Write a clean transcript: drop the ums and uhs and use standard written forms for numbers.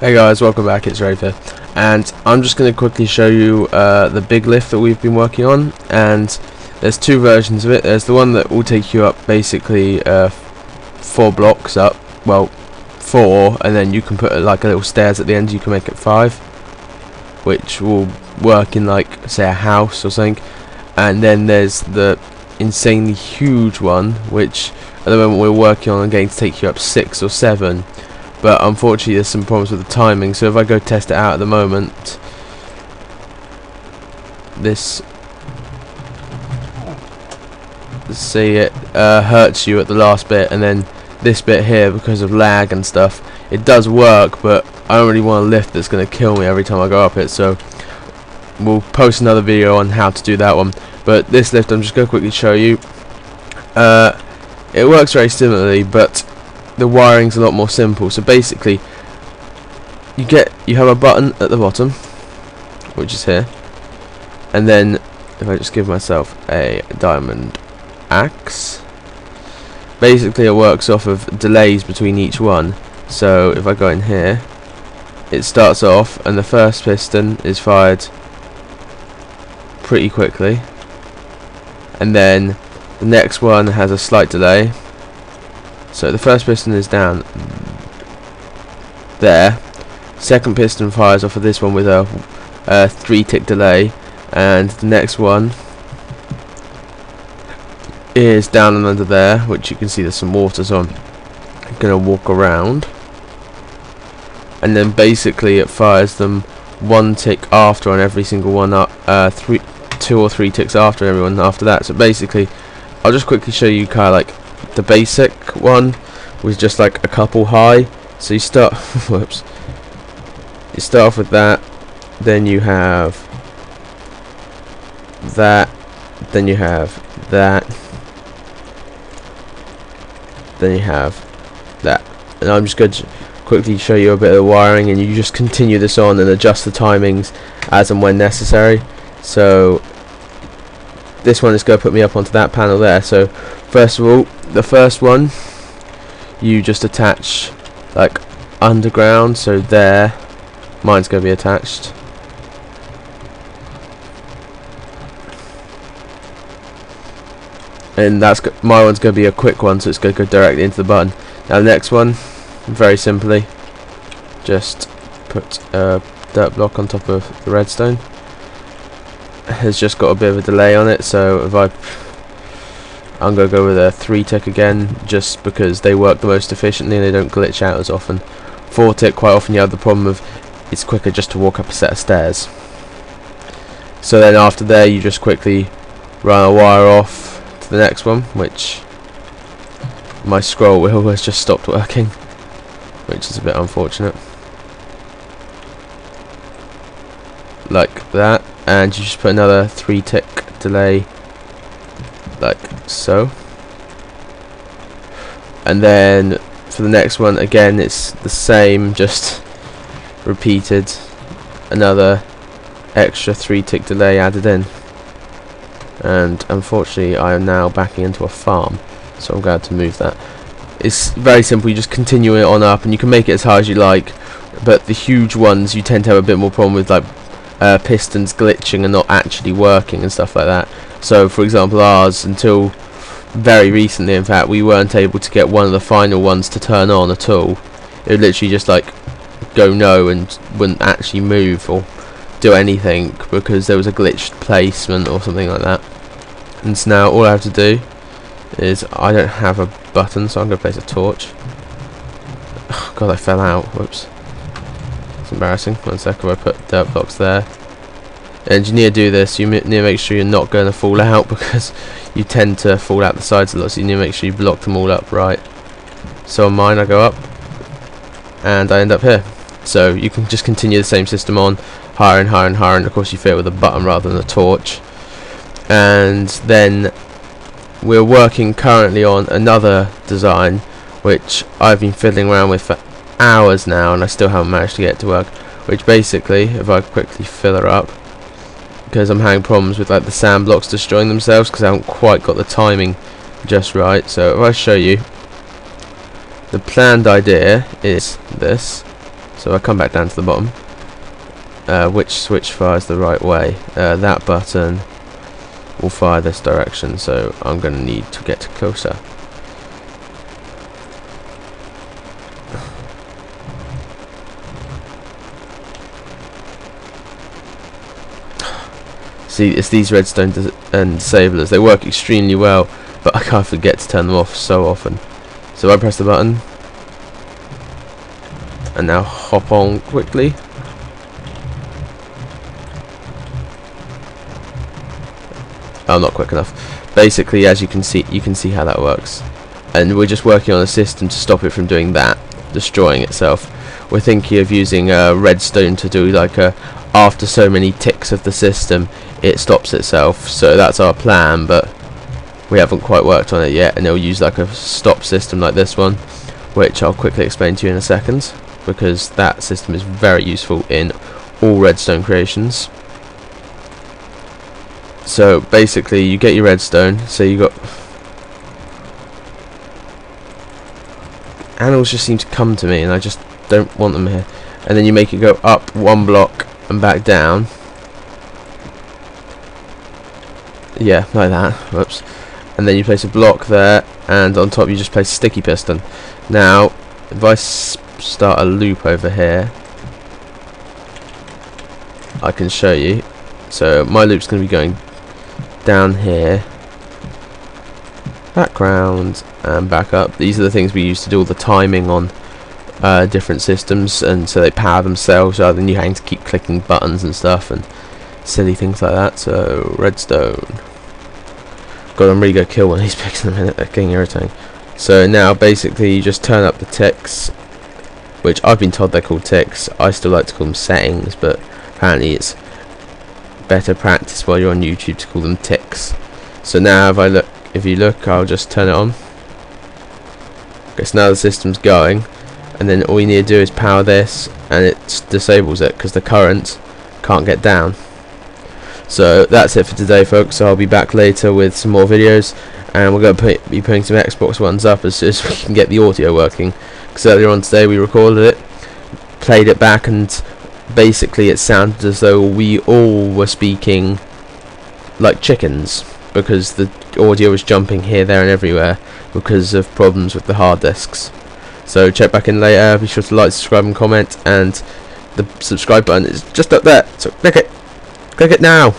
Hey guys, welcome back, it's Rafe here, and I'm just going to quickly show you the big lift that we've been working on. And there's two versions of it. There's the one that will take you up basically 4 blocks up, well 4, and then you can put like a little stairs at the end, you can make it 5, which will work in like say a house or something. And then there's the insanely huge one, which at the moment we're working on getting to take you up 6 or 7. But unfortunately there's some problems with the timing, so if I go test it out at the moment, this, see, it hurts you at the last bit, and then this bit here, because of lag and stuff, it does work, but I don't really want a lift that's going to kill me every time I go up it. So we'll post another video on how to do that one. But this lift, I'm just going to quickly show you. It works very similarly, but the wiring's a lot more simple. So basically you have a button at the bottom, which is here, and then if I just give myself a diamond axe, basically it works off of delays between each one. So if I go in here, it starts off and the first piston is fired pretty quickly, and then the next one has a slight delay. So the first piston is down there, second piston fires off of this one with a 3-tick delay, and the next one is down and under there, which you can see there's some water, so I'm gonna walk around, and then basically it fires them 1 tick after on every single one up, 2 or 3 ticks after everyone after that. So basically I'll just quickly show you kind of like the basic one was just like a couple high. So you start whoops, you start off with that, then you have that, then you have that, then you have that. And I'm just going to quickly show you a bit of the wiring, and you just continue this on and adjust the timings as and when necessary. So this one is going to put me up onto that panel there. So first of all, the first one you just attach like underground, so there, mine's going to be attached. And that's my one's going to be a quick one, so it's going to go directly into the button. Now the next one, very simply, just put a dirt block on top of the redstone. Has just got a bit of a delay on it, so if I'm going to go with a 3-tick again, just because they work the most efficiently and they don't glitch out as often. 4-tick, quite often you have the problem of it's quicker just to walk up a set of stairs. So then after there you just quickly run a wire off to the next one, which my scroll wheel has just stopped working, which is a bit unfortunate. Like that, and you just put another 3-tick delay like so, and then for the next one again it's the same, just repeated, another extra 3-tick delay added in. And unfortunately I am now backing into a farm, so I'm glad to move that. It's very simple, you just continue it on up, and you can make it as high as you like, but the huge ones you tend to have a bit more problem with, like pistons glitching and not actually working and stuff like that. So for example ours, until very recently in fact, we weren't able to get one of the final ones to turn on at all. It would literally just like go no and wouldn't actually move or do anything because there was a glitched placement or something like that. And so now all I have to do is, I don't have a button, so I'm going to place a torch. Oh god, I fell out, whoops. It's embarrassing. 1 second, I put dirt blocks there. And you need to do this, you need to make sure you're not going to fall out, because you tend to fall out the sides a lot, so you need to make sure you block them all up right. So on mine I go up and I end up here. So you can just continue the same system on, higher and higher and higher, and of course you fit it with a button rather than a torch. And then we're working currently on another design which I've been fiddling around with for hours now, and I still haven't managed to get it to work. Which basically, if I quickly fill her up, because I'm having problems with like the sand blocks destroying themselves because I haven't quite got the timing just right. So if I show you, the planned idea is this. So I come back down to the bottom. Which switch fires the right way? That button will fire this direction, so I'm going to need to get closer. See, it's these redstone and disablers. They work extremely well, but I can't forget to turn them off so often. So I press the button, and now hop on quickly. Oh, not quick enough. Basically, as you can see how that works. And we're just working on a system to stop it from doing that, destroying itself. We're thinking of using redstone to do like a, after so many ticks of the system, it stops itself. So that's our plan, but we haven't quite worked on it yet. And it'll use like a stop system like this one, which I'll quickly explain to you in a second, because that system is very useful in all redstone creations. So basically, you get your redstone. So you got animals just seem to come to me, and I just don't want them here. And then you make it go up one block and back down. Yeah, like that. Whoops. And then you place a block there, and on top you just place a sticky piston. Now, if I start a loop over here, I can show you. So my loop's going to be going down here, background, and back up. These are the things we use to do all the timing on different systems, and so they power themselves rather than you having to keep clicking buttons and stuff and silly things like that. So redstone. God, I'm really going to kill one of these pigs in a minute. They're getting irritating. So now basically you just turn up the ticks, which I've been told they're called ticks. I still like to call them settings, but apparently it's better practice while you're on YouTube to call them ticks. So now if you look, I'll just turn it on. Okay, so now the system's going, and then all you need to do is power this, and it disables it because the current can't get down. So that's it for today, folks. I'll be back later with some more videos, and we're going to be putting some Xbox Ones up as soon as we can get the audio working, because earlier on today we recorded it, played it back, and basically it sounded as though we all were speaking like chickens, because the audio was jumping here, there and everywhere because of problems with the hard disks. So check back in later. Be sure to like, subscribe and comment, and the subscribe button is just up there, so click it now.